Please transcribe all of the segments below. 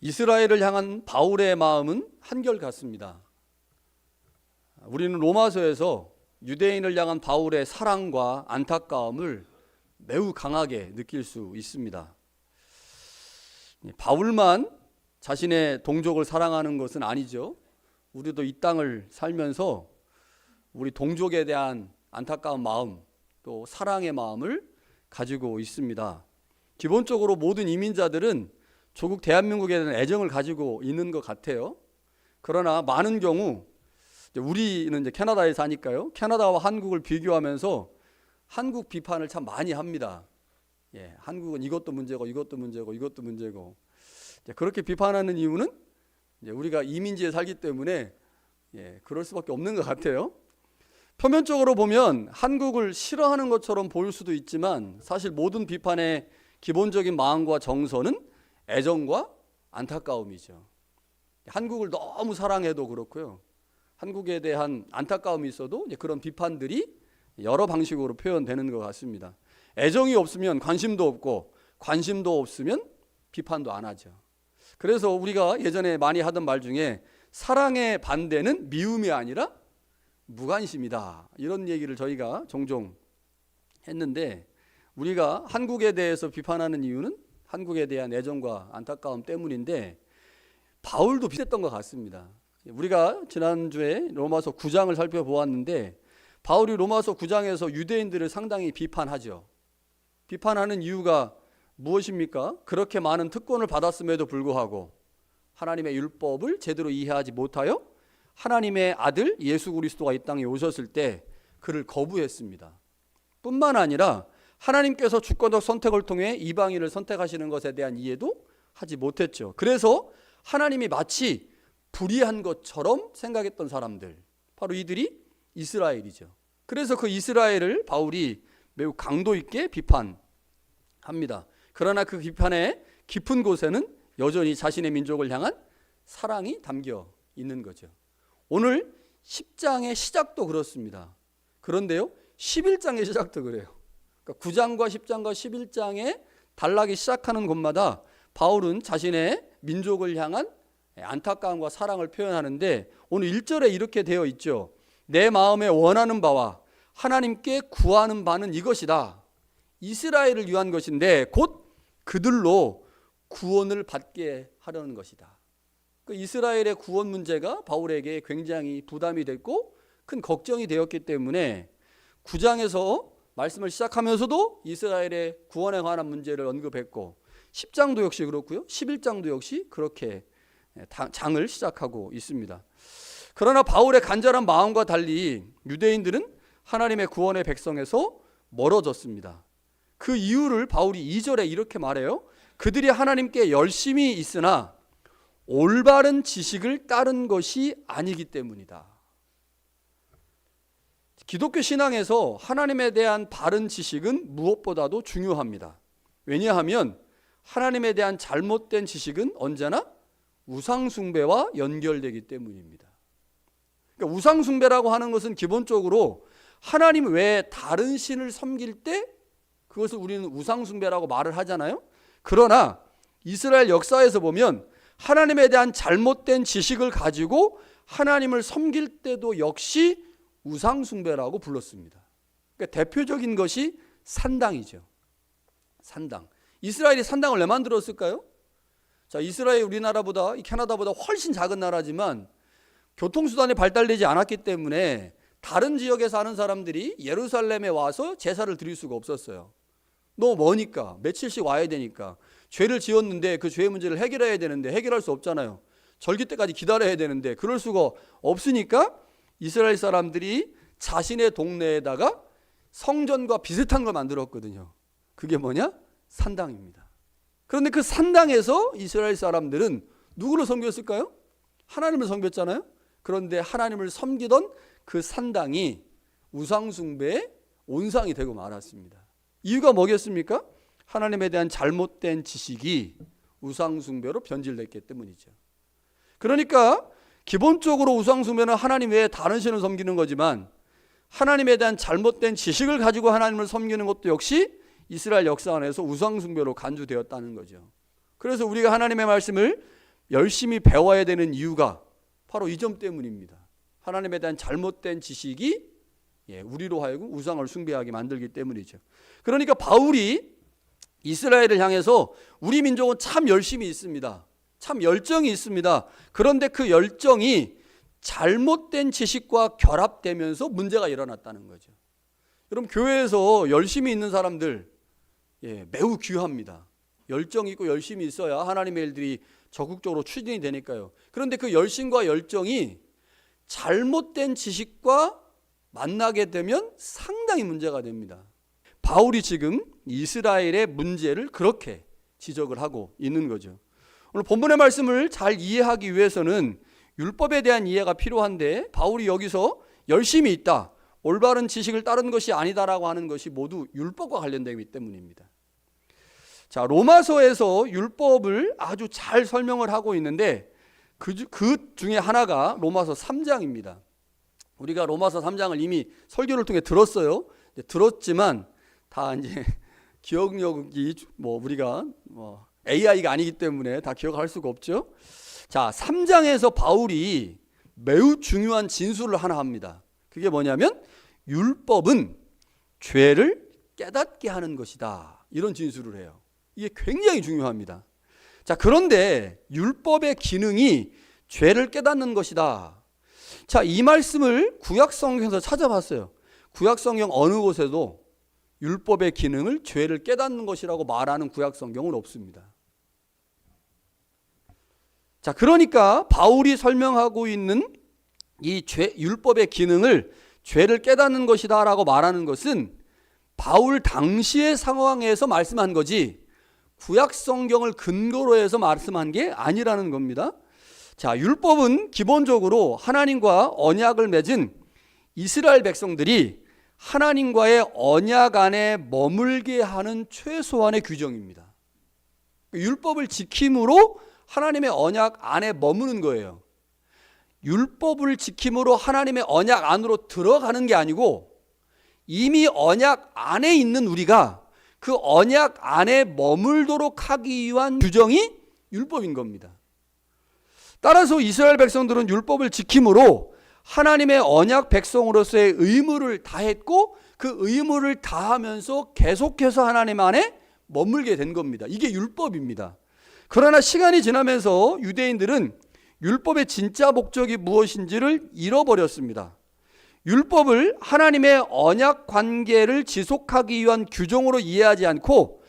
이스라엘을 향한 바울의 마음은 한결같습니다. 우리는 로마서에서 유대인을 향한 바울의 사랑과 안타까움을 매우 강하게 느낄 수 있습니다. 바울만 자신의 동족을 사랑하는 것은 아니죠. 우리도 이 땅을 살면서 우리 동족에 대한 안타까운 마음, 또 사랑의 마음을 가지고 있습니다. 기본적으로 모든 이민자들은 조국 대한민국에 대한 애정을 가지고 있는 것 같아요. 그러나 많은 경우 우리는 이제 캐나다에 사니까요. 캐나다와 한국을 비교하면서 한국 비판을 참 많이 합니다. 한국은 이것도 문제고 이것도 문제고 이것도 문제고 그렇게 비판하는 이유는 우리가 이민지에 살기 때문에 그럴 수밖에 없는 것 같아요. 표면적으로 보면 한국을 싫어하는 것처럼 보일 수도 있지만 사실 모든 비판의 기본적인 마음과 정서는 애정과 안타까움이죠. 한국을 너무 사랑해도 그렇고요. 한국에 대한 안타까움이 있어도 그런 비판들이 여러 방식으로 표현되는 것 같습니다. 애정이 없으면 관심도 없고 관심도 없으면 비판도 안 하죠. 그래서 우리가 예전에 많이 하던 말 중에 사랑의 반대는 미움이 아니라 무관심이다. 이런 얘기를 저희가 종종 했는데 우리가 한국에 대해서 비판하는 이유는 한국에 대한 애정과 안타까움 때문인데 바울도 비슷했던 것 같습니다. 우리가 지난주에 로마서 9장을 살펴보았는데 바울이 로마서 9장에서 유대인들을 상당히 비판하죠. 비판하는 이유가 무엇입니까? 그렇게 많은 특권을 받았음에도 불구하고 하나님의 율법을 제대로 이해하지 못하여 하나님의 아들 예수 그리스도가 이 땅에 오셨을 때 그를 거부했습니다. 뿐만 아니라 하나님께서 주권적 선택을 통해 이방인을 선택하시는 것에 대한 이해도 하지 못했죠. 그래서 하나님이 마치 불의한 것처럼 생각했던 사람들, 바로 이들이 이스라엘이죠. 그래서 그 이스라엘을 바울이 매우 강도 있게 비판합니다. 그러나 그 비판의 깊은 곳에는 여전히 자신의 민족을 향한 사랑이 담겨 있는 거죠. 오늘 10장의 시작도 그렇습니다. 그런데요, 11장의 시작도 그래요. 그러니까 9장과 10장과 11장에 단락이 시작하는 곳마다 바울은 자신의 민족을 향한 안타까움과 사랑을 표현하는데 오늘 1절에 이렇게 되어 있죠. 내 마음에 원하는 바와 하나님께 구하는 바는 이것이다. 이스라엘을 위한 것인데 곧 그들로 구원을 받게 하려는 것이다. 그 이스라엘의 구원 문제가 바울에게 굉장히 부담이 됐고 큰 걱정이 되었기 때문에 9장에서 말씀을 시작하면서도 이스라엘의 구원에 관한 문제를 언급했고 10장도 역시 그렇고요. 11장도 역시 그렇게 장을 시작하고 있습니다. 그러나 바울의 간절한 마음과 달리 유대인들은 하나님의 구원의 백성에서 멀어졌습니다. 그 이유를 바울이 2절에 이렇게 말해요. 그들이 하나님께 열심히 있으나 올바른 지식을 따른 것이 아니기 때문이다. 기독교 신앙에서 하나님에 대한 바른 지식은 무엇보다도 중요합니다. 왜냐하면 하나님에 대한 잘못된 지식은 언제나 우상숭배와 연결되기 때문입니다. 그러니까 우상숭배라고 하는 것은 기본적으로 하나님 외에 다른 신을 섬길 때 그것을 우리는 우상숭배라고 말을 하잖아요. 그러나 이스라엘 역사에서 보면 하나님에 대한 잘못된 지식을 가지고 하나님을 섬길 때도 역시 우상숭배라고 불렀습니다. 그러니까 대표적인 것이 산당이죠. 산당. 이스라엘이 산당을 왜 만들었을까요? 자, 이스라엘 우리나라보다 캐나다보다 훨씬 작은 나라지만 교통수단이 발달되지 않았기 때문에 다른 지역에 사는 사람들이 예루살렘에 와서 제사를 드릴 수가 없었어요. 너무 머니까 며칠씩 와야 되니까 죄를 지었는데 그 죄의 문제를 해결해야 되는데 해결할 수 없잖아요. 절기 때까지 기다려야 되는데 그럴 수가 없으니까 이스라엘 사람들이 자신의 동네에다가 성전과 비슷한 걸 만들었거든요. 그게 뭐냐? 산당입니다. 그런데 그 산당에서 이스라엘 사람들은 누구를 섬겼을까요? 하나님을 섬겼잖아요. 그런데 하나님을 섬기던 그 산당이 우상숭배의 온상이 되고 말았습니다. 이유가 뭐겠습니까? 하나님에 대한 잘못된 지식이 우상숭배로 변질됐기 때문이죠. 그러니까 기본적으로 우상숭배는 하나님 외에 다른 신을 섬기는 거지만 하나님에 대한 잘못된 지식을 가지고 하나님을 섬기는 것도 역시 이스라엘 역사 안에서 우상숭배로 간주되었다는 거죠. 그래서 우리가 하나님의 말씀을 열심히 배워야 되는 이유가 바로 이 점 때문입니다. 하나님에 대한 잘못된 지식이 우리로 하여금 우상을 숭배하게 만들기 때문이죠. 그러니까 바울이 이스라엘을 향해서 우리 민족은 참 열심이 있습니다. 참 열정이 있습니다. 그런데 그 열정이 잘못된 지식과 결합되면서 문제가 일어났다는 거죠. 여러분, 교회에서 열심히 있는 사람들 매우 귀합니다. 열정이 있고 열심히 있어야 하나님의 일들이 적극적으로 추진이 되니까요. 그런데 그 열심과 열정이 잘못된 지식과 만나게 되면 상당히 문제가 됩니다. 바울이 지금 이스라엘의 문제를 그렇게 지적을 하고 있는 거죠. 오늘 본문의 말씀을 잘 이해하기 위해서는 율법에 대한 이해가 필요한데, 바울이 여기서 열심히 있다, 올바른 지식을 따른 것이 아니다라고 하는 것이 모두 율법과 관련되기 때문입니다. 자, 로마서에서 율법을 아주 잘 설명을 하고 있는데 그 중에 하나가 로마서 3장입니다. 우리가 로마서 3장을 이미 설교를 통해 들었어요. 들었지만 다 이제 기억력이 우리가 AI가 아니기 때문에 다 기억할 수가 없죠. 자, 3장에서 바울이 매우 중요한 진술을 하나 합니다. 그게 뭐냐면 율법은 죄를 깨닫게 하는 것이다, 이런 진술을 해요. 이게 굉장히 중요합니다. 자, 그런데 율법의 기능이 죄를 깨닫는 것이다. 자, 이 말씀을 구약성경에서 찾아봤어요. 구약성경 어느 곳에도 율법의 기능을 죄를 깨닫는 것이라고 말하는 구약성경은 없습니다. 자, 그러니까 바울이 설명하고 있는 이 율법의 기능을 죄를 깨닫는 것이다 라고 말하는 것은 바울 당시의 상황에서 말씀한 거지 구약성경을 근거로 해서 말씀한 게 아니라는 겁니다. 자, 율법은 기본적으로 하나님과 언약을 맺은 이스라엘 백성들이 하나님과의 언약 안에 머물게 하는 최소한의 규정입니다. 율법을 지킴으로 하나님의 언약 안에 머무는 거예요. 율법을 지킴으로 하나님의 언약 안으로 들어가는 게 아니고 이미 언약 안에 있는 우리가 그 언약 안에 머물도록 하기 위한 규정이 율법인 겁니다. 따라서 이스라엘 백성들은 율법을 지킴으로 하나님의 언약 백성으로서의 의무를 다했고 그 의무를 다하면서 계속해서 하나님 안에 머물게 된 겁니다. 이게 율법입니다. 그러나 시간이 지나면서 유대인들은 율법의 진짜 목적이 무엇인지를 잃어버렸습니다. 율법을 하나님의 언약 관계를 지속하기 위한 규정으로 이해하지 않고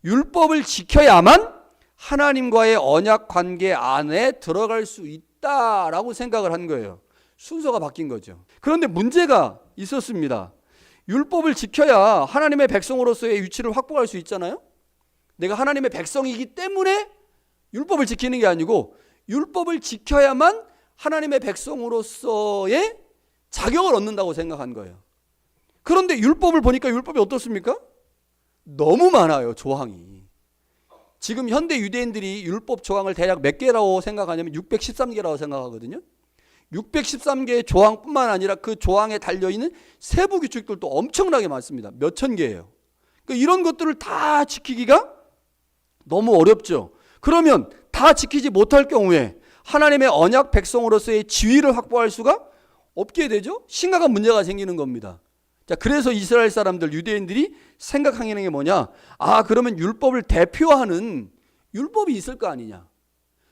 율법을 지켜야만 하나님과의 언약 관계 안에 들어갈 수 있다라고 생각을 한 거예요. 순서가 바뀐 거죠. 그런데 문제가 있었습니다. 율법을 지켜야 하나님의 백성으로서의 위치를 확보할 수 있잖아요. 내가 하나님의 백성이기 때문에 율법을 지키는 게 아니고 율법을 지켜야만 하나님의 백성으로서의 자격을 얻는다고 생각한 거예요. 그런데 율법을 보니까 율법이 어떻습니까? 너무 많아요, 조항이. 지금 현대 유대인들이 율법 조항을 대략 몇 개라고 생각하냐면 613개라고 생각하거든요. 613개의 조항뿐만 아니라 그 조항에 달려있는 세부 규칙들도 엄청나게 많습니다. 몇천 개예요. 그러니까 이런 것들을 다 지키기가 너무 어렵죠. 그러면 다 지키지 못할 경우에 하나님의 언약 백성으로서의 지위를 확보할 수가 없게 되죠. 심각한 문제가 생기는 겁니다. 자, 그래서 이스라엘 사람들, 유대인들이 생각하는 게 뭐냐? 그러면 율법을 대표하는 율법이 있을 거 아니냐?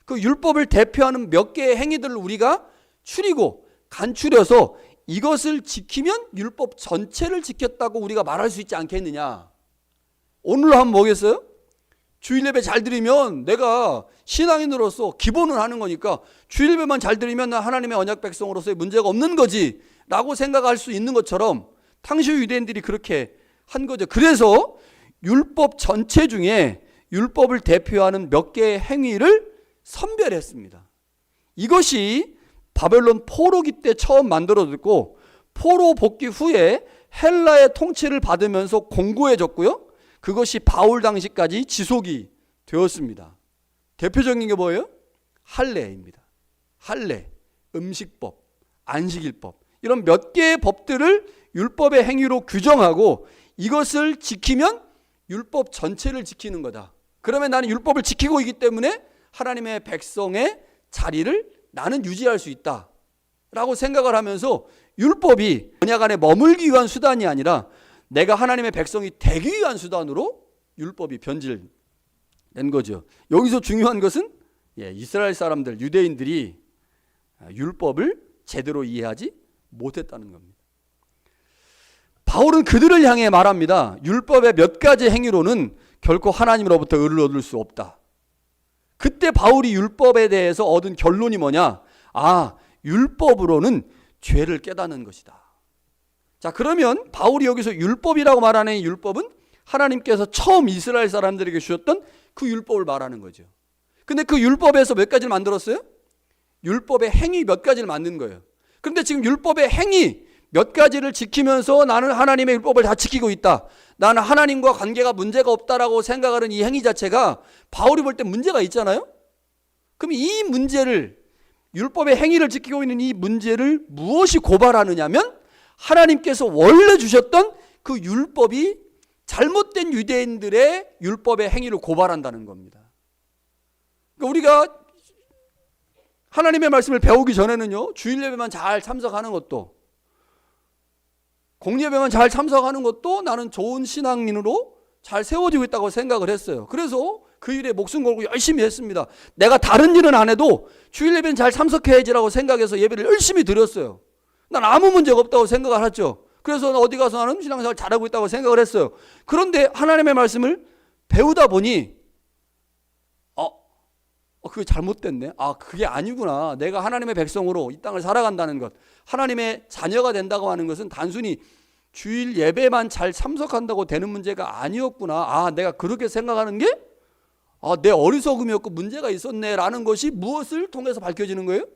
그 율법을 대표하는 몇 개의 행위들을 우리가 추리고 간추려서 이것을 지키면 율법 전체를 지켰다고 우리가 말할 수 있지 않겠느냐? 오늘로 하면 뭐겠어요? 주일 예배 잘 드리면 내가 신앙인으로서 기본은 하는 거니까 주일 예배만 잘 드리면 나 하나님의 언약 백성으로서의 문제가 없는 거지 라고 생각할 수 있는 것처럼 당시 유대인들이 그렇게 한 거죠. 그래서 율법 전체 중에 율법을 대표하는 몇 개의 행위를 선별했습니다. 이것이 바벨론 포로기 때 처음 만들어졌고 포로 복귀 후에 헬라의 통치를 받으면서 공고해졌고요. 그것이 바울 당시까지 지속이 되었습니다. 대표적인 게 뭐예요? 할례입니다. 할례, 음식법, 안식일법, 이런 몇 개의 법들을 율법의 행위로 규정하고 이것을 지키면 율법 전체를 지키는 거다. 그러면 나는 율법을 지키고 있기 때문에 하나님의 백성의 자리를 나는 유지할 수 있다라고 생각을 하면서 율법이 언약 안에 머물기 위한 수단이 아니라 내가 하나님의 백성이 되기 위한 수단으로 율법이 변질된 거죠. 여기서 중요한 것은 이스라엘 사람들, 유대인들이 율법을 제대로 이해하지 못했다는 겁니다. 바울은 그들을 향해 말합니다. 율법의 몇 가지 행위로는 결코 하나님으로부터 의를 얻을 수 없다. 그때 바울이 율법에 대해서 얻은 결론이 뭐냐? 율법으로는 죄를 깨닫는 것이다. 자, 그러면 바울이 여기서 율법이라고 말하는 이 율법은 하나님께서 처음 이스라엘 사람들에게 주셨던 그 율법을 말하는 거죠. 근데 그 율법에서 몇 가지를 만들었어요? 율법의 행위 몇 가지를 만든 거예요. 그런데 지금 율법의 행위 몇 가지를 지키면서 나는 하나님의 율법을 다 지키고 있다. 나는 하나님과 관계가 문제가 없다라고 생각하는 이 행위 자체가 바울이 볼 때 문제가 있잖아요. 그럼 이 문제를, 율법의 행위를 지키고 있는 이 문제를 무엇이 고발하느냐면 하나님께서 원래 주셨던 그 율법이 잘못된 유대인들의 율법의 행위를 고발한다는 겁니다. 그러니까 우리가 하나님의 말씀을 배우기 전에는요, 주일 예배만 잘 참석하는 것도, 공예배만 잘 참석하는 것도 나는 좋은 신앙인으로 잘 세워지고 있다고 생각을 했어요. 그래서 그 일에 목숨 걸고 열심히 했습니다. 내가 다른 일은 안 해도 주일 예배는 잘 참석해야지라고 생각해서 예배를 열심히 드렸어요. 난 아무 문제가 없다고 생각을 하죠. 그래서 어디 가서 나는 신앙생활 잘하고 있다고 생각을 했어요. 그런데 하나님의 말씀을 배우다 보니 그게 잘못됐네. 그게 아니구나. 내가 하나님의 백성으로 이 땅을 살아간다는 것, 하나님의 자녀가 된다고 하는 것은 단순히 주일 예배만 잘 참석한다고 되는 문제가 아니었구나. 내가 그렇게 생각하는 게 내 어리석음이었고 문제가 있었네라는 것이 무엇을 통해서 밝혀지는 거예요?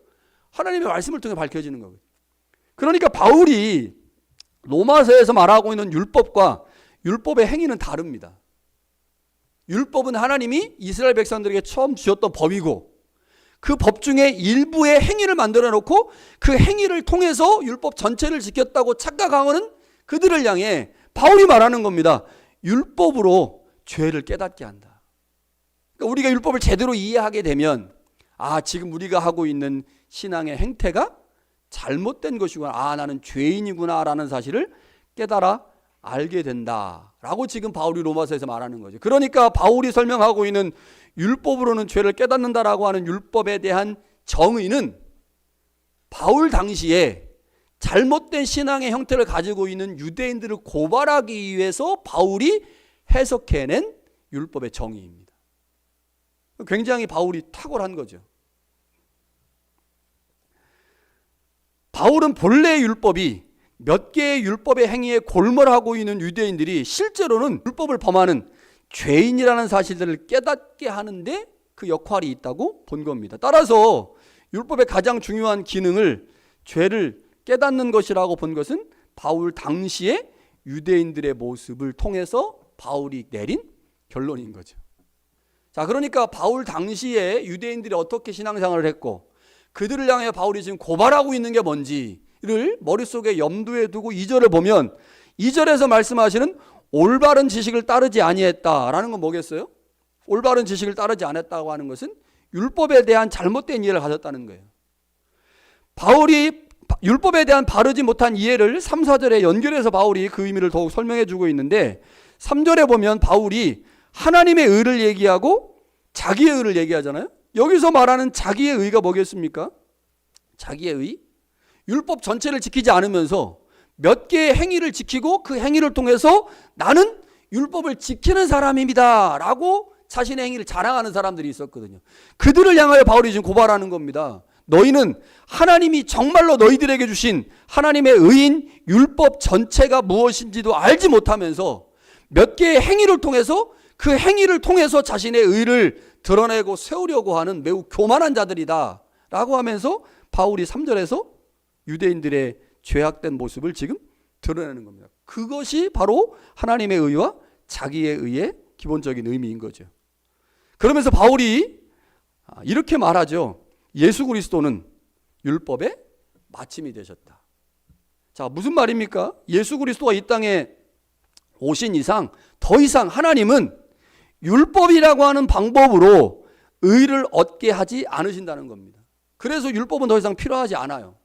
하나님의 말씀을 통해 밝혀지는 거예요. 그러니까 바울이 로마서에서 말하고 있는 율법과 율법의 행위는 다릅니다. 율법은 하나님이 이스라엘 백성들에게 처음 주셨던 법이고 그 법 중에 일부의 행위를 만들어 놓고 그 행위를 통해서 율법 전체를 지켰다고 착각하는 그들을 향해 바울이 말하는 겁니다. 율법으로 죄를 깨닫게 한다. 그러니까 우리가 율법을 제대로 이해하게 되면 지금 우리가 하고 있는 신앙의 행태가 잘못된 것이구나. 나는 죄인이구나 라는 사실을 깨달아 알게 된다라고 지금 바울이 로마서에서 말하는 거죠. 그러니까 바울이 설명하고 있는 율법으로는 죄를 깨닫는다라고 하는 율법에 대한 정의는 바울 당시에 잘못된 신앙의 형태를 가지고 있는 유대인들을 고발하기 위해서 바울이 해석해낸 율법의 정의입니다. 굉장히 바울이 탁월한 거죠. 바울은 본래의 율법이 몇 개의 율법의 행위에 골몰하고 있는 유대인들이 실제로는 율법을 범하는 죄인이라는 사실들을 깨닫게 하는데 그 역할이 있다고 본 겁니다. 따라서 율법의 가장 중요한 기능을 죄를 깨닫는 것이라고 본 것은 바울 당시의 유대인들의 모습을 통해서 바울이 내린 결론인 거죠. 자, 그러니까 바울 당시에 유대인들이 어떻게 신앙생활을 했고 그들을 향해 바울이 지금 고발하고 있는 게 뭔지를 머릿속에 염두에 두고 2절을 보면 2절에서 말씀하시는 올바른 지식을 따르지 아니했다라는 건 뭐겠어요? 올바른 지식을 따르지 않았다고 하는 것은 율법에 대한 잘못된 이해를 가졌다는 거예요. 바울이 율법에 대한 바르지 못한 이해를 3, 4절에 연결해서 바울이 그 의미를 더욱 설명해 주고 있는데 3절에 보면 바울이 하나님의 의를 얘기하고 자기의 의를 얘기하잖아요. 여기서 말하는 자기의 의가 뭐겠습니까? 자기의 의? 율법 전체를 지키지 않으면서 몇 개의 행위를 지키고 그 행위를 통해서 나는 율법을 지키는 사람입니다 라고 자신의 행위를 자랑하는 사람들이 있었거든요. 그들을 향하여 바울이 지금 고발하는 겁니다. 너희는 하나님이 정말로 너희들에게 주신 하나님의 의인 율법 전체가 무엇인지도 알지 못하면서 몇 개의 행위를 통해서 그 행위를 통해서 자신의 의를 드러내고 세우려고 하는 매우 교만한 자들이다 라고 하면서 바울이 3절에서 유대인들의 죄악된 모습을 지금 드러내는 겁니다. 그것이 바로 하나님의 의와 자기의 의의 기본적인 의미인 거죠. 그러면서 바울이 이렇게 말하죠. 예수 그리스도는 율법의 마침이 되셨다. 자, 무슨 말입니까? 예수 그리스도가 이 땅에 오신 이상 더 이상 하나님은 율법이라고 하는 방법으로 의를 얻게 하지 않으신다는 겁니다. 그래서 율법은 더 이상 필요하지 않아요.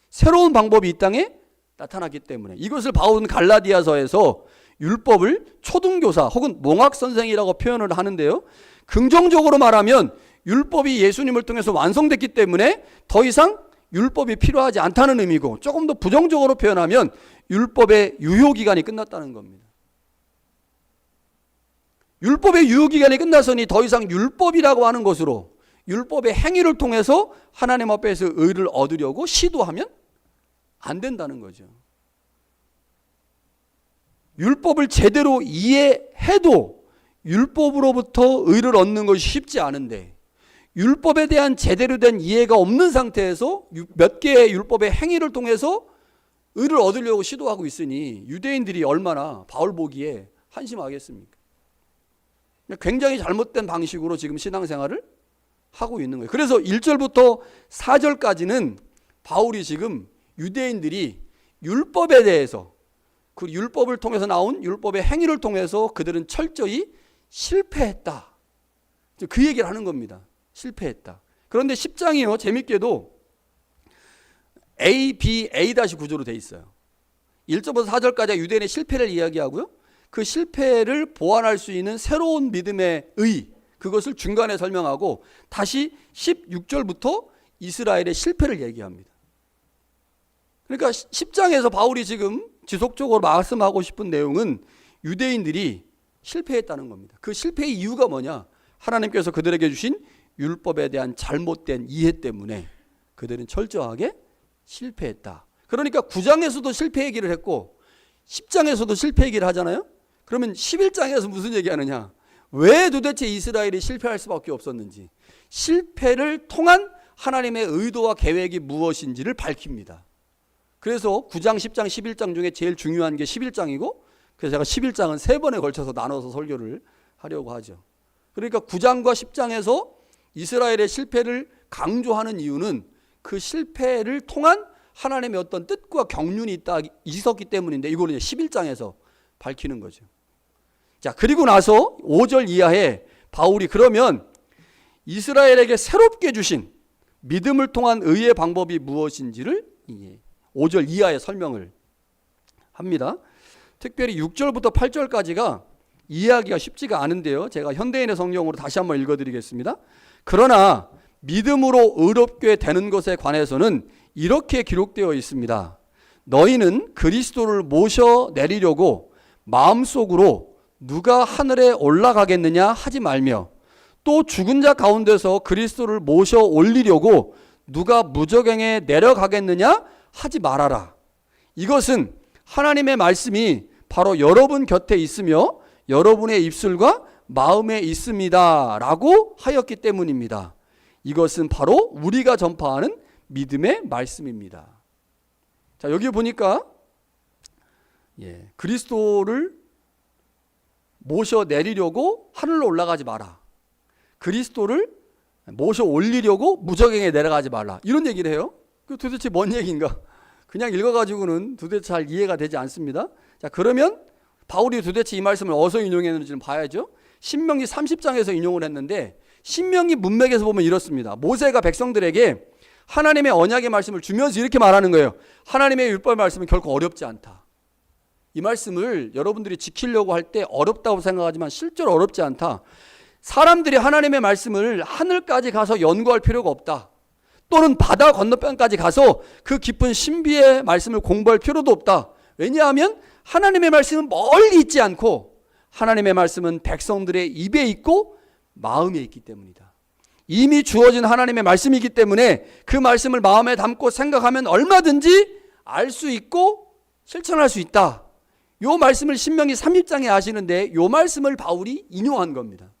새로운 방법이 이 땅에 나타났기 때문에. 이것을 바울은 갈라디아서에서 율법을 초등교사 혹은 몽학선생이라고 표현을 하는데요, 긍정적으로 말하면 율법이 예수님을 통해서 완성됐기 때문에 더 이상 율법이 필요하지 않다는 의미고, 조금 더 부정적으로 표현하면 율법의 유효기간이 끝났다는 겁니다. 율법의 유효기간이 끝났으니 더 이상 율법이라고 하는 것으로, 율법의 행위를 통해서 하나님 앞에서 의를 얻으려고 시도하면 안 된다는 거죠. 율법을 제대로 이해해도 율법으로부터 의를 얻는 것이 쉽지 않은데, 율법에 대한 제대로 된 이해가 없는 상태에서 몇 개의 율법의 행위를 통해서 의를 얻으려고 시도하고 있으니 유대인들이 얼마나 바울 보기에 한심하겠습니까? 굉장히 잘못된 방식으로 지금 신앙생활을 하고 있는 거예요. 그래서 1절부터 4절까지는 바울이 지금 유대인들이 율법에 대해서, 그 율법을 통해서 나온 율법의 행위를 통해서 그들은 철저히 실패했다, 그 얘기를 하는 겁니다. 실패했다. 그런데 10장이요, 재밌게도 A, B, A-구조로 돼 있어요. 1절부터 4절까지 유대인의 실패를 이야기하고요, 그 실패를 보완할 수 있는 새로운 믿음의 의, 그것을 중간에 설명하고 다시 16절부터 이스라엘의 실패를 얘기합니다. 그러니까 10장에서 바울이 지금 지속적으로 말씀하고 싶은 내용은 유대인들이 실패했다는 겁니다. 그 실패의 이유가 뭐냐? 하나님께서 그들에게 주신 율법에 대한 잘못된 이해 때문에 그들은 철저하게 실패했다. 그러니까 9장에서도 실패 얘기를 했고 10장에서도 실패 얘기를 하잖아요. 그러면 11장에서 무슨 얘기하느냐? 왜 도대체 이스라엘이 실패할 수밖에 없었는지, 실패를 통한 하나님의 의도와 계획이 무엇인지를 밝힙니다. 그래서 9장, 10장, 11장 중에 제일 중요한 게 11장이고, 그래서 제가 11장은 3번에 걸쳐서 나눠서 설교를 하려고 하죠. 그러니까 9장과 10장에서 이스라엘의 실패를 강조하는 이유는 그 실패를 통한 하나님의 어떤 뜻과 경륜이 있었기 때문인데, 이거는 11장에서 밝히는 거죠. 자, 그리고 나서 5절 이하에 바울이 그러면 이스라엘에게 새롭게 주신 믿음을 통한 의의 방법이 무엇인지를 5절 이하에 설명을 합니다. 특별히 6절부터 8절까지가 이해하기가 쉽지가 않은데요, 제가 현대인의 성경으로 다시 한번 읽어드리겠습니다. 그러나 믿음으로 의롭게 되는 것에 관해서는 이렇게 기록되어 있습니다. 너희는 그리스도를 모셔내리려고 마음속으로 누가 하늘에 올라가겠느냐 하지 말며, 또 죽은 자 가운데서 그리스도를 모셔 올리려고 누가 무저갱에 내려가겠느냐 하지 말아라. 이것은 하나님의 말씀이 바로 여러분 곁에 있으며 여러분의 입술과 마음에 있습니다 라고 하였기 때문입니다. 이것은 바로 우리가 전파하는 믿음의 말씀입니다. 자, 여기 보니까 그리스도를 모셔 내리려고 하늘로 올라가지 마라, 그리스도를 모셔 올리려고 무저갱에 내려가지 말라, 이런 얘기를 해요. 그 도대체 뭔 얘기인가? 그냥 읽어가지고는 도대체 잘 이해가 되지 않습니다. 자, 그러면 바울이 도대체 이 말씀을 어디서 인용했는지는 봐야죠. 신명기 30장에서 인용을 했는데, 신명기 문맥에서 보면 이렇습니다. 모세가 백성들에게 하나님의 언약의 말씀을 주면서 이렇게 말하는 거예요. 하나님의 율법 말씀은 결코 어렵지 않다. 이 말씀을 여러분들이 지키려고 할 때 어렵다고 생각하지만 실제로 어렵지 않다. 사람들이 하나님의 말씀을 하늘까지 가서 연구할 필요가 없다. 또는 바다 건너편까지 가서 그 깊은 신비의 말씀을 공부할 필요도 없다. 왜냐하면 하나님의 말씀은 멀리 있지 않고 하나님의 말씀은 백성들의 입에 있고 마음에 있기 때문이다. 이미 주어진 하나님의 말씀이기 때문에 그 말씀을 마음에 담고 생각하면 얼마든지 알 수 있고 실천할 수 있다. 요 말씀을 신명기 30장에 하시는데 요 말씀을 바울이 인용한 겁니다.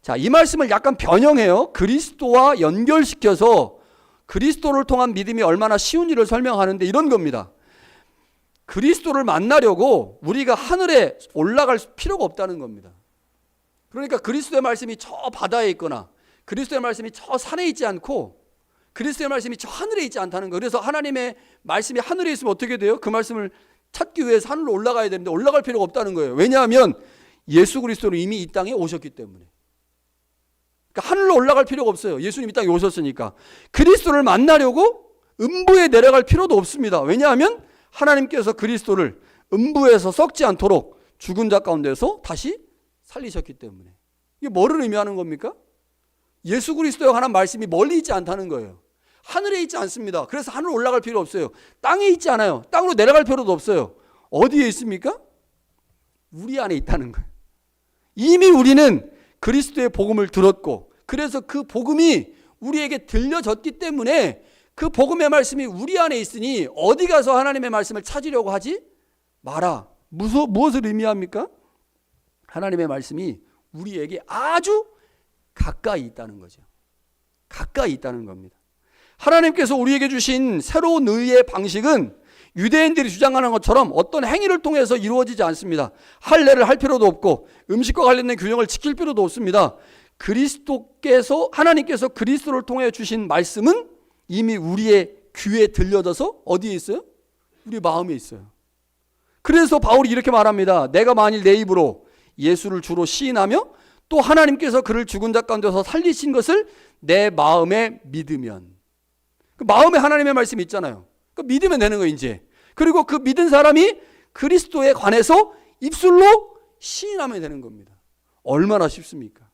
자, 이 말씀을 약간 변형해요. 그리스도와 연결시켜서 그리스도를 통한 믿음이 얼마나 쉬운 일을 설명하는데 이런 겁니다. 그리스도를 만나려고 우리가 하늘에 올라갈 필요가 없다는 겁니다. 그러니까 그리스도의 말씀이 저 바다에 있거나 그리스도의 말씀이 저 산에 있지 않고 그리스도의 말씀이 저 하늘에 있지 않다는 거예요. 그래서 하나님의 말씀이 하늘에 있으면 어떻게 돼요? 그 말씀을 찾기 위해서 하늘로 올라가야 되는데 올라갈 필요가 없다는 거예요. 왜냐하면 예수 그리스도는 이미 이 땅에 오셨기 때문에. 그러니까 하늘로 올라갈 필요가 없어요. 예수님 이 땅에 오셨으니까. 그리스도를 만나려고 음부에 내려갈 필요도 없습니다. 왜냐하면 하나님께서 그리스도를 음부에서 썩지 않도록 죽은 자 가운데서 다시 살리셨기 때문에. 이게 뭐를 의미하는 겁니까? 예수 그리스도에 관한 말씀이 멀리 있지 않다는 거예요. 하늘에 있지 않습니다. 그래서 하늘로 올라갈 필요 없어요. 땅에 있지 않아요. 땅으로 내려갈 필요도 없어요. 어디에 있습니까? 우리 안에 있다는 거예요. 이미 우리는 그리스도의 복음을 들었고, 그래서 그 복음이 우리에게 들려졌기 때문에 그 복음의 말씀이 우리 안에 있으니 어디 가서 하나님의 말씀을 찾으려고 하지 마라. 무엇을 의미합니까? 하나님의 말씀이 우리에게 아주 가까이 있다는 거죠. 가까이 있다는 겁니다. 하나님께서 우리에게 주신 새로운 의의 방식은 유대인들이 주장하는 것처럼 어떤 행위를 통해서 이루어지지 않습니다. 할례를 할 필요도 없고 음식과 관련된 규정을 지킬 필요도 없습니다. 하나님께서 그리스도를 통해 주신 말씀은 이미 우리의 귀에 들려져서 어디에 있어요? 우리 마음에 있어요. 그래서 바울이 이렇게 말합니다. 내가 만일 내 입으로 예수를 주로 시인하며 또 하나님께서 그를 죽은 자 가운데서 살리신 것을 내 마음에 믿으면, 그 마음에 하나님의 말씀이 있잖아요. 그 믿으면 되는 거예요, 이제. 그리고 그 믿은 사람이 그리스도에 관해서 입술로 시인하면 되는 겁니다. 얼마나 쉽습니까?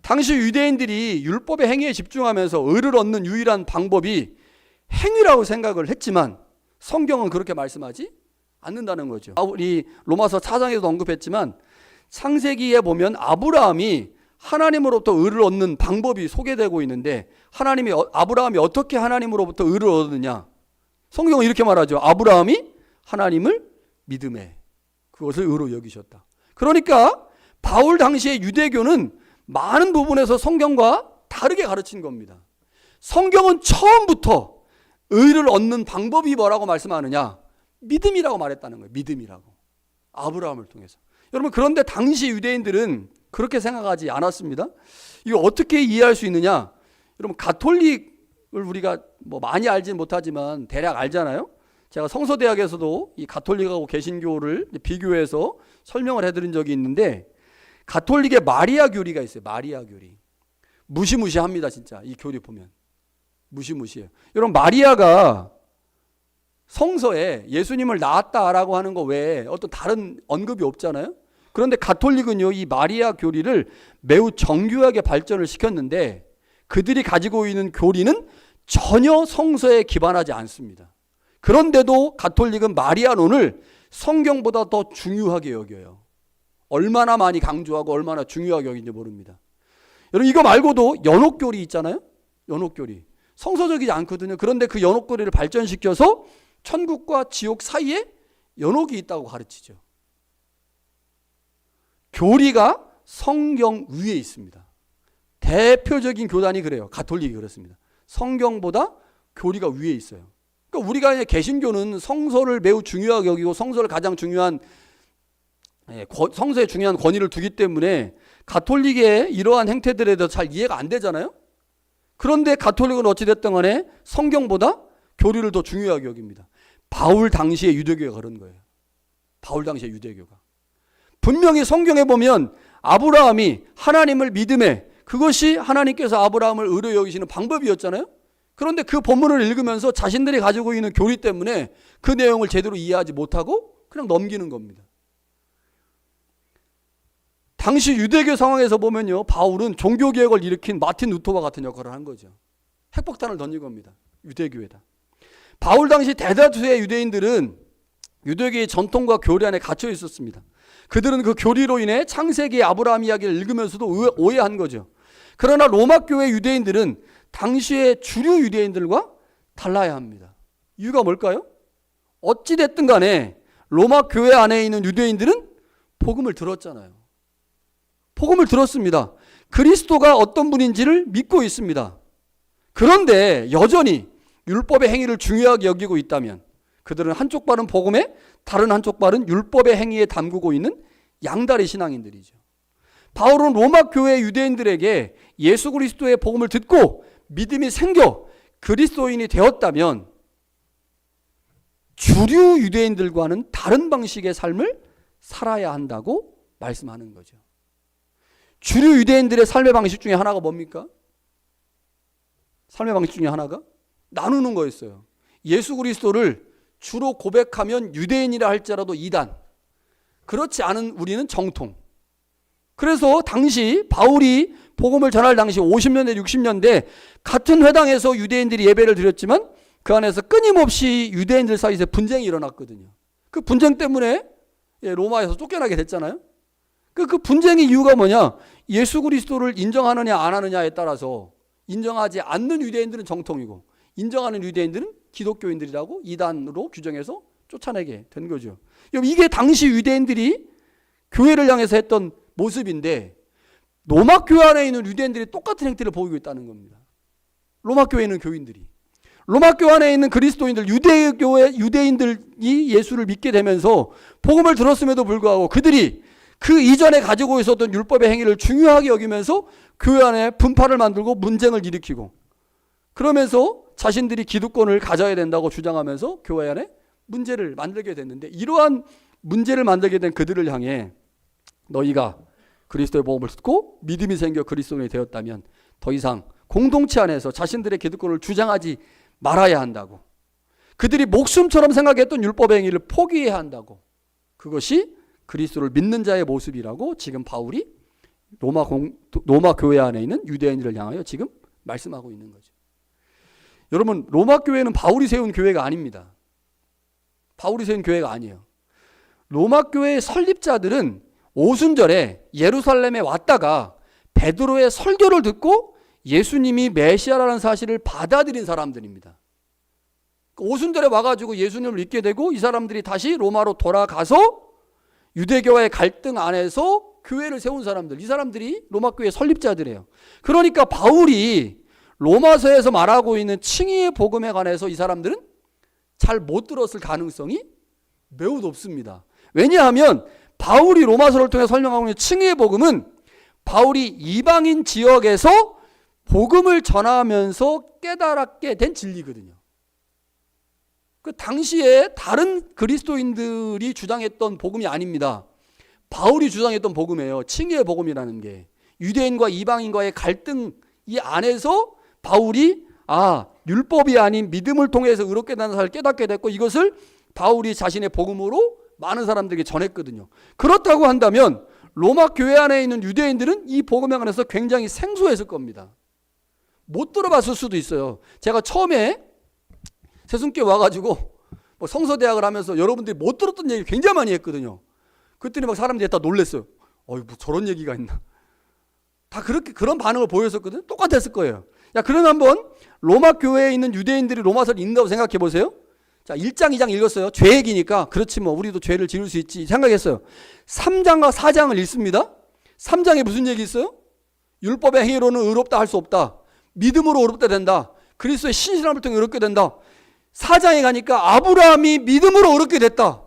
당시 유대인들이 율법의 행위에 집중하면서 의를 얻는 유일한 방법이 행위라고 생각을 했지만 성경은 그렇게 말씀하지 않는다는 거죠. 우리 로마서 4장에도 언급했지만 창세기에 보면 아브라함이 하나님으로부터 의를 얻는 방법이 소개되고 있는데 아브라함이 어떻게 하나님으로부터 의를 얻느냐? 성경은 이렇게 말하죠. 아브라함이 하나님을 믿음에 그것을 의로 여기셨다. 그러니까 바울 당시의 유대교는 많은 부분에서 성경과 다르게 가르친 겁니다. 성경은 처음부터 의를 얻는 방법이 뭐라고 말씀하느냐? 믿음이라고 말했다는 거예요. 믿음이라고. 아브라함을 통해서. 여러분, 그런데 당시 유대인들은 그렇게 생각하지 않았습니다. 이거 어떻게 이해할 수 있느냐? 여러분, 가톨릭을 우리가 뭐 많이 알지는 못하지만 대략 알잖아요. 제가 성서대학에서도 이 가톨릭하고 개신교를 비교해서 설명을 해드린 적이 있는데, 가톨릭의 마리아 교리가 있어요. 마리아 교리. 무시무시합니다, 진짜. 이 교리 보면 무시무시해요. 여러분, 마리아가 성서에 예수님을 낳았다라고 하는 거 외에 어떤 다른 언급이 없잖아요. 그런데 가톨릭은요, 이 마리아 교리를 매우 정교하게 발전을 시켰는데 그들이 가지고 있는 교리는 전혀 성서에 기반하지 않습니다. 그런데도 가톨릭은 마리아론을 성경보다 더 중요하게 여겨요. 얼마나 많이 강조하고 얼마나 중요하게 여기는지 모릅니다. 여러분, 이거 말고도 연옥교리 있잖아요. 연옥교리. 성서적이지 않거든요. 그런데 그 연옥교리를 발전시켜서 천국과 지옥 사이에 연옥이 있다고 가르치죠. 교리가 성경 위에 있습니다. 대표적인 교단이 그래요. 가톨릭이 그렇습니다. 성경보다 교리가 위에 있어요. 그러니까 우리가 개신교는 성서를 매우 중요하게 여기고 성서를 가장 중요한 성서에 중요한 권위를 두기 때문에 가톨릭의 이러한 행태들에 대해서 잘 이해가 안 되잖아요. 그런데 가톨릭은 어찌됐든 간에 성경보다 교리를 더 중요하게 여깁니다. 바울 당시의 유대교가 그런 거예요. 바울 당시의 유대교가. 분명히 성경에 보면 아브라함이 하나님을 믿음에, 그것이 하나님께서 아브라함을 의로 여기시는 방법이었잖아요. 그런데 그 본문을 읽으면서 자신들이 가지고 있는 교리 때문에 그 내용을 제대로 이해하지 못하고 그냥 넘기는 겁니다. 당시 유대교 상황에서 보면요, 바울은 종교개혁을 일으킨 마틴 루터와 같은 역할을 한 거죠. 핵폭탄을 던진 겁니다. 유대교에다. 바울 당시 대다수의 유대인들은 유대교의 전통과 교리 안에 갇혀 있었습니다. 그들은 그 교리로 인해 창세기 아브라함 이야기를 읽으면서도 오해한 거죠. 그러나 로마교회 유대인들은 당시의 주류 유대인들과 달라야 합니다. 이유가 뭘까요? 어찌됐든 간에 로마 교회 안에 있는 유대인들은 복음을 들었잖아요. 복음을 들었습니다. 그리스도가 어떤 분인지를 믿고 있습니다. 그런데 여전히 율법의 행위를 중요하게 여기고 있다면 그들은 한쪽 발은 복음에 다른 한쪽 발은 율법의 행위에 담그고 있는 양다리 신앙인들이죠. 바울은 로마 교회 유대인들에게 예수 그리스도의 복음을 듣고 믿음이 생겨 그리스도인이 되었다면 주류 유대인들과는 다른 방식의 삶을 살아야 한다고 말씀하는 거죠. 주류 유대인들의 삶의 방식 중에 하나가 뭡니까? 삶의 방식 중에 하나가 나누는 거였어요. 예수 그리스도를 주로 고백하면 유대인이라 할지라도 이단, 그렇지 않은 우리는 정통. 그래서 당시 바울이 복음을 전할 당시 50년대 60년대 같은 회당에서 유대인들이 예배를 드렸지만 그 안에서 끊임없이 유대인들 사이에서 분쟁이 일어났거든요. 그 분쟁 때문에 로마에서 쫓겨나게 됐잖아요. 그 분쟁의 이유가 뭐냐? 예수 그리스도를 인정하느냐 안 하느냐에 따라서 인정하지 않는 유대인들은 정통이고 인정하는 유대인들은 기독교인들이라고 이단으로 규정해서 쫓아내게 된 거죠. 이게 당시 유대인들이 교회를 향해서 했던 모습인데 로마 교회 안에 있는 유대인들이 똑같은 행태를 보이고 있다는 겁니다. 로마 교회에 있는 교인들이. 로마 교회 안에 있는 그리스도인들, 유대인들이 예수를 믿게 되면서 복음을 들었음에도 불구하고 그들이 그 이전에 가지고 있었던 율법의 행위를 중요하게 여기면서 교회 안에 분파를 만들고 문쟁을 일으키고 그러면서 자신들이 기득권을 가져야 된다고 주장하면서 교회 안에 문제를 만들게 됐는데 이러한 문제를 만들게 된 그들을 향해 너희가 그리스도의 복음을 듣고 믿음이 생겨 그리스도인이 되었다면 더 이상 공동체 안에서 자신들의 기득권을 주장하지 말아야 한다고. 그들이 목숨처럼 생각했던 율법의 행위를 포기해야 한다고. 그것이 그리스도를 믿는 자의 모습이라고 지금 바울이 로마 교회 안에 있는 유대인들을 향하여 지금 말씀하고 있는 거죠. 여러분, 로마 교회는 바울이 세운 교회가 아닙니다. 바울이 세운 교회가 아니에요. 로마 교회의 설립자들은 오순절에 예루살렘에 왔다가 베드로의 설교를 듣고 예수님이 메시아라는 사실을 받아들인 사람들입니다. 오순절에 와가지고 예수님을 믿게 되고 이 사람들이 다시 로마로 돌아가서 유대교와의 갈등 안에서 교회를 세운 사람들, 이 사람들이 로마 교회 설립자들이에요. 그러니까 바울이 로마서에서 말하고 있는 칭의의 복음에 관해서 이 사람들은 잘 못 들었을 가능성이 매우 높습니다. 왜냐하면 바울이 로마서를 통해 설명하고 있는 칭의의 복음은 바울이 이방인 지역에서 복음을 전하면서 깨달았게 된 진리거든요. 그 당시에 다른 그리스도인들이 주장했던 복음이 아닙니다. 바울이 주장했던 복음이에요. 칭의의 복음이라는 게. 유대인과 이방인과의 갈등 이 안에서 바울이 율법이 아닌 믿음을 통해서 의롭게 되는 사실을 깨닫게 됐고 이것을 바울이 자신의 복음으로 많은 사람들에게 전했거든요. 그렇다고 한다면 로마 교회 안에 있는 유대인들은 이 복음에 관해서 굉장히 생소했을 겁니다. 못 들어봤을 수도 있어요. 제가 처음에 세순교회 와가지고 성서대학을 하면서 여러분들이 못 들었던 얘기 굉장히 많이 했거든요. 그랬더니 막 사람들이 다 놀랬어요. 뭐 저런 얘기가 있나. 다 그런 반응을 보였었거든요. 똑같았을 거예요. 그러면 한번 로마 교회에 있는 유대인들이 로마서를 읽는다고 생각해 보세요. 자, 1장, 2장 읽었어요. 죄 얘기니까 그렇지 우리도 죄를 지을 수 있지 생각했어요. 3장과 4장을 읽습니다. 3장에 무슨 얘기 있어요? 율법의 행위로는 의롭다 할 수 없다. 믿음으로 의롭다 된다. 그리스도의 신실함을 통해 의롭게 된다. 4장에 가니까 아브라함이 믿음으로 의롭게 됐다.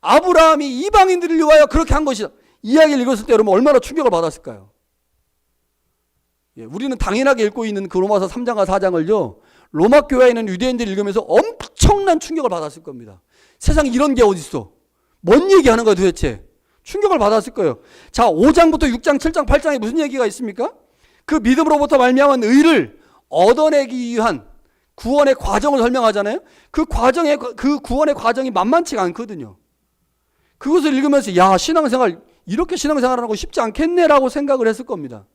아브라함이 이방인들을 위하여 그렇게 한 것이다. 이야기를 읽었을 때 여러분 얼마나 충격을 받았을까요? 우리는 당연하게 읽고 있는 그 로마서 3장과 4장을요. 로마 교회에 있는 유대인들이 읽으면서 엄청난 충격을 받았을 겁니다. 세상에 이런 게 어딨어? 뭔 얘기하는 거야 도대체? 충격을 받았을 거예요. 자, 5장부터 6장, 7장, 8장에 무슨 얘기가 있습니까? 그 믿음으로부터 말미암은 의를 얻어내기 위한 구원의 과정을 설명하잖아요. 그 구원의 과정이 만만치가 않거든요. 그것을 읽으면서 신앙생활 이렇게 신앙생활하는 거 쉽지 않겠네라고 생각을 했을 겁니다.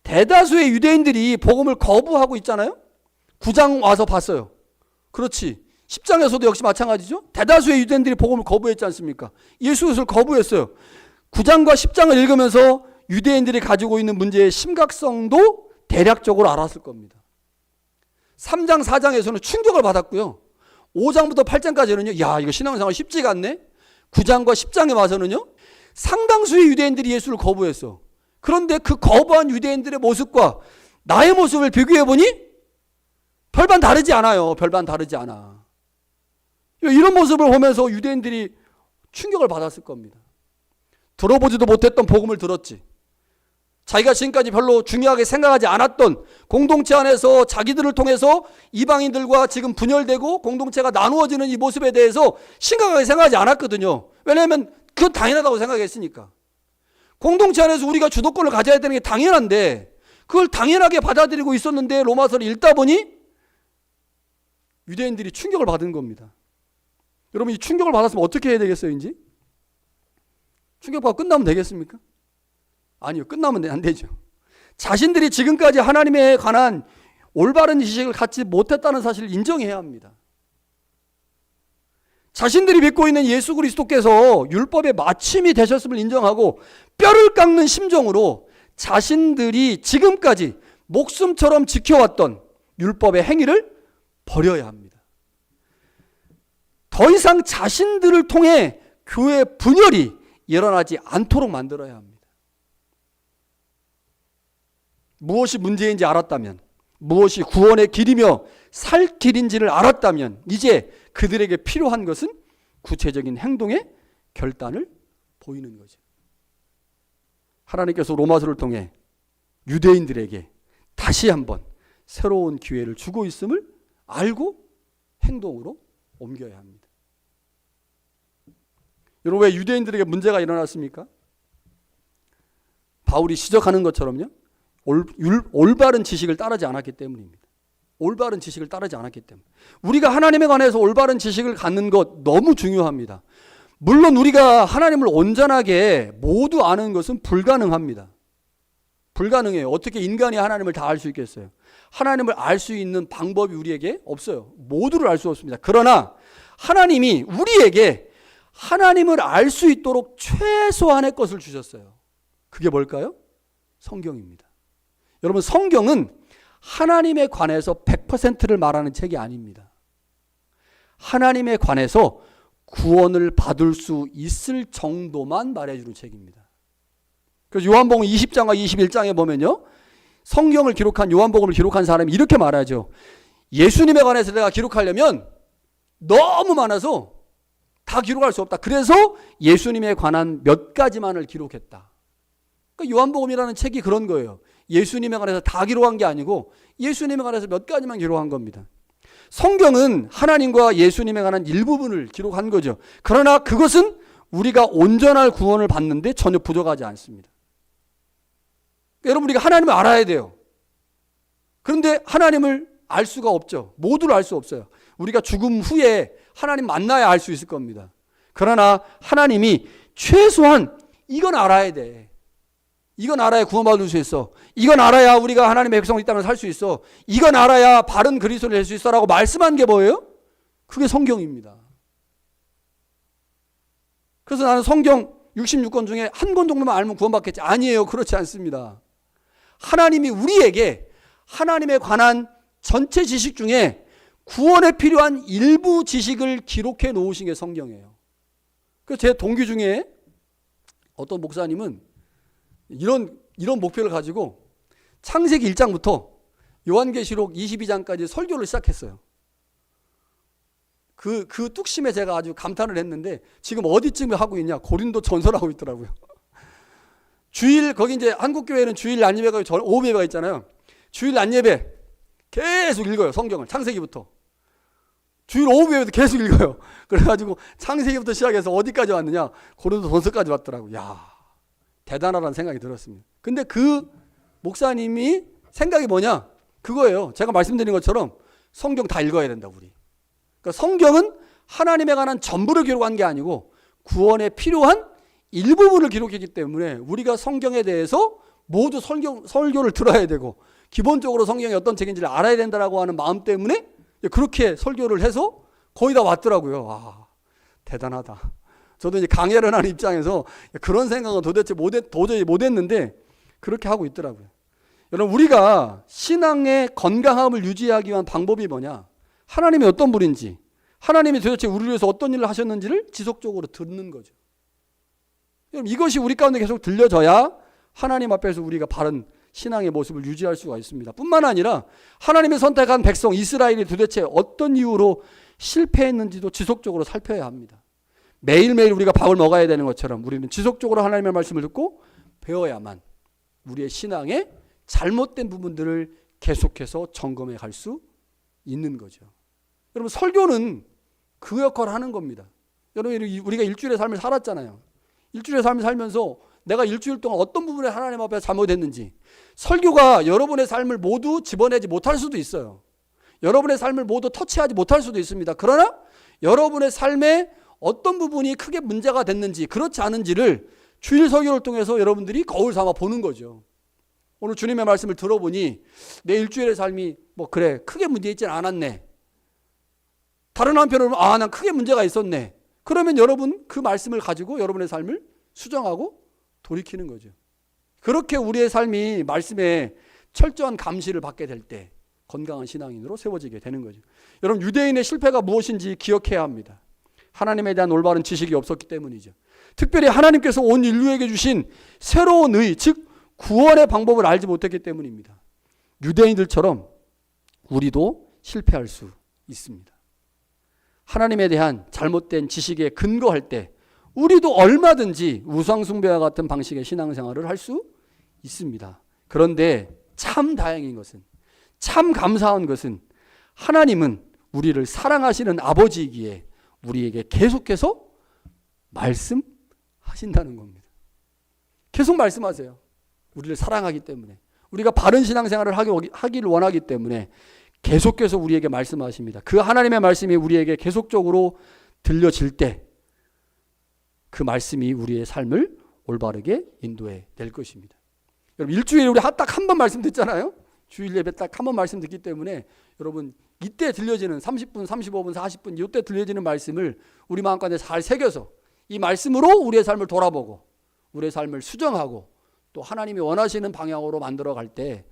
대다수의 유대인들이 복음을 거부하고 있잖아요. 9장 와서 봤어요. 그렇지. 10장에서도 역시 마찬가지죠. 대다수의 유대인들이 복음을 거부했지 않습니까? 예수 그리스도를 거부했어요. 9장과 10장을 읽으면서 유대인들이 가지고 있는 문제의 심각성도 대략적으로 알았을 겁니다. 3장, 4장에서는 충격을 받았고요. 5장부터 8장까지는요. 이거 신앙생활 쉽지가 않네. 9장과 10장에 와서는요. 상당수의 유대인들이 예수를 거부했어. 그런데 그 거부한 유대인들의 모습과 나의 모습을 비교해보니 별반 다르지 않아요. 별반 다르지 않아. 이런 모습을 보면서 유대인들이 충격을 받았을 겁니다. 들어보지도 못했던 복음을 들었지. 자기가 지금까지 별로 중요하게 생각하지 않았던 공동체 안에서 자기들을 통해서 이방인들과 지금 분열되고 공동체가 나누어지는 이 모습에 대해서 심각하게 생각하지 않았거든요. 왜냐하면 그건 당연하다고 생각했으니까. 공동체 안에서 우리가 주도권을 가져야 되는 게 당연한데 그걸 당연하게 받아들이고 있었는데 로마서를 읽다 보니 유대인들이 충격을 받은 겁니다. 여러분 이 충격을 받았으면 어떻게 해야 되겠어요? 이제 충격받고 끝나면 되겠습니까? 아니요. 끝나면 안 되죠. 자신들이 지금까지 하나님에 관한 올바른 지식을 갖지 못했다는 사실을 인정해야 합니다. 자신들이 믿고 있는 예수 그리스도께서 율법의 마침이 되셨음을 인정하고 뼈를 깎는 심정으로 자신들이 지금까지 목숨처럼 지켜왔던 율법의 행위를 버려야 합니다. 더 이상 자신들을 통해 교회 분열이 일어나지 않도록 만들어야 합니다. 무엇이 문제인지 알았다면, 무엇이 구원의 길이며 살 길인지를 알았다면 이제 그들에게 필요한 것은 구체적인 행동의 결단을 보이는 거죠. 하나님께서 로마서를 통해 유대인들에게 다시 한번 새로운 기회를 주고 있음을 알고 행동으로 옮겨야 합니다. 여러분 왜 유대인들에게 문제가 일어났습니까? 바울이 지적하는 것처럼요. 올바른 지식을 따르지 않았기 때문입니다. 올바른 지식을 따르지 않았기 때문에. 우리가 하나님에 관해서 올바른 지식을 갖는 것 너무 중요합니다. 물론 우리가 하나님을 온전하게 모두 아는 것은 불가능합니다. 불가능해요. 어떻게 인간이 하나님을 다 알 수 있겠어요? 하나님을 알 수 있는 방법이 우리에게 없어요. 모두를 알 수 없습니다. 그러나 하나님이 우리에게 하나님을 알 수 있도록 최소한의 것을 주셨어요. 그게 뭘까요? 성경입니다. 여러분 성경은 하나님에 관해서 100%를 말하는 책이 아닙니다. 하나님에 관해서 구원을 받을 수 있을 정도만 말해주는 책입니다. 그래서 요한복음 20장과 21장에 보면요. 성경을 기록한 요한복음을 기록한 사람이 이렇게 말하죠. 예수님에 관해서 내가 기록하려면 너무 많아서 다 기록할 수 없다. 그래서 예수님에 관한 몇 가지만을 기록했다. 그러니까 요한복음이라는 책이 그런 거예요. 예수님에 관해서 다 기록한 게 아니고 예수님에 관해서 몇 가지만 기록한 겁니다. 성경은 하나님과 예수님에 관한 일부분을 기록한 거죠. 그러나 그것은 우리가 온전할 구원을 받는데 전혀 부족하지 않습니다. 여러분 우리가 하나님을 알아야 돼요. 그런데 하나님을 알 수가 없죠. 모두를 알 수 없어요. 우리가 죽음 후에 하나님 만나야 알 수 있을 겁니다. 그러나 하나님이 최소한 이건 알아야 돼. 이건 알아야 구원받을 수 있어. 이건 알아야 우리가 하나님의 백성 이 땅을 살 수 있어. 이건 알아야 바른 그리스도를 낼 수 있어 라고 말씀한 게 뭐예요? 그게 성경입니다. 그래서 나는 성경 66권 중에 한 권 정도만 알면 구원받겠지. 아니에요. 그렇지 않습니다. 하나님이 우리에게 하나님에 관한 전체 지식 중에 구원에 필요한 일부 지식을 기록해 놓으신 게 성경이에요. 그래서 제 동기 중에 어떤 목사님은 이런 목표를 가지고 창세기 1장부터 요한계시록 22장까지 설교를 시작했어요. 그 뚝심에 제가 아주 감탄을 했는데 지금 어디쯤에 하고 있냐? 고린도 전설하고 있더라고요. 주일 거기 이제 한국 교회는 주일 낮예배가 오후 예배가 있잖아요. 주일 낮예배 계속 읽어요. 성경을 창세기부터. 주일 오후 예배도 계속 읽어요. 그래가지고 창세기부터 시작해서 어디까지 왔느냐? 고린도 전설까지 왔더라고요. 야, 대단하다는 생각이 들었습니다. 근데 그 목사님이 생각이 뭐냐? 그거예요. 제가 말씀드린 것처럼 성경 다 읽어야 된다 우리. 그러니까 성경은 하나님에 관한 전부를 기록한 게 아니고 구원에 필요한 일부분을 기록했기 때문에 우리가 성경에 대해서 모두 설교를 들어야 되고 기본적으로 성경이 어떤 책인지를 알아야 된다라고 하는 마음 때문에 그렇게 설교를 해서 거의 다 왔더라고요. 아, 대단하다. 저도 이제 강의를 하는 입장에서 그런 생각은 도저히 못했는데 그렇게 하고 있더라고요. 여러분 우리가 신앙의 건강함을 유지하기 위한 방법이 뭐냐? 하나님이 어떤 분인지, 하나님이 도대체 우리를 위해서 어떤 일을 하셨는지를 지속적으로 듣는 거죠. 여러분 이것이 우리 가운데 계속 들려져야 하나님 앞에서 우리가 바른 신앙의 모습을 유지할 수가 있습니다. 뿐만 아니라 하나님의 선택한 백성 이스라엘이 도대체 어떤 이유로 실패했는지도 지속적으로 살펴야 합니다. 매일매일 우리가 밥을 먹어야 되는 것처럼 우리는 지속적으로 하나님의 말씀을 듣고 배워야만 우리의 신앙의 잘못된 부분들을 계속해서 점검해 갈 수 있는 거죠. 여러분 설교는 그 역할을 하는 겁니다. 여러분 우리가 일주일의 삶을 살았잖아요. 일주일의 삶을 살면서 내가 일주일 동안 어떤 부분에 하나님 앞에 잘못했는지. 설교가 여러분의 삶을 모두 집어내지 못할 수도 있어요. 여러분의 삶을 모두 터치하지 못할 수도 있습니다. 그러나 여러분의 삶에 어떤 부분이 크게 문제가 됐는지 그렇지 않은지를 주일 설교를 통해서 여러분들이 거울 삼아 보는 거죠. 오늘 주님의 말씀을 들어보니 내 일주일의 삶이 뭐 그래 크게 문제 있지는 않았네. 다른 한편으로는 난 크게 문제가 있었네. 그러면 여러분 그 말씀을 가지고 여러분의 삶을 수정하고 돌이키는 거죠. 그렇게 우리의 삶이 말씀에 철저한 감시를 받게 될 때 건강한 신앙인으로 세워지게 되는 거죠. 여러분 유대인의 실패가 무엇인지 기억해야 합니다. 하나님에 대한 올바른 지식이 없었기 때문이죠. 특별히 하나님께서 온 인류에게 주신 새로운 의, 즉 구원의 방법을 알지 못했기 때문입니다. 유대인들처럼 우리도 실패할 수 있습니다. 하나님에 대한 잘못된 지식에 근거할 때 우리도 얼마든지 우상숭배와 같은 방식의 신앙생활을 할 수 있습니다. 그런데 참 다행인 것은, 참 감사한 것은 하나님은 우리를 사랑하시는 아버지이기에 우리에게 계속해서 말씀하신다는 겁니다. 계속 말씀하세요. 우리를 사랑하기 때문에, 우리가 바른 신앙생활을 하기를 원하기 때문에 계속해서 우리에게 말씀하십니다. 그 하나님의 말씀이 우리에게 계속적으로 들려질 때 그 말씀이 우리의 삶을 올바르게 인도해 낼 것입니다. 여러분 일주일에 우리 딱 한 번 말씀 듣잖아요. 주일 예배 딱 한 번 말씀 듣기 때문에 여러분 이때 들려지는 30분, 35분, 40분 이때 들려지는 말씀을 우리 마음가운데 잘 새겨서 이 말씀으로 우리의 삶을 돌아보고 우리의 삶을 수정하고 또 하나님이 원하시는 방향으로 만들어갈 때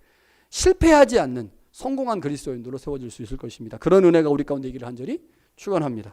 실패하지 않는 성공한 그리스도인으로 세워질 수 있을 것입니다. 그런 은혜가 우리 가운데 있기를 간절히 축원합니다.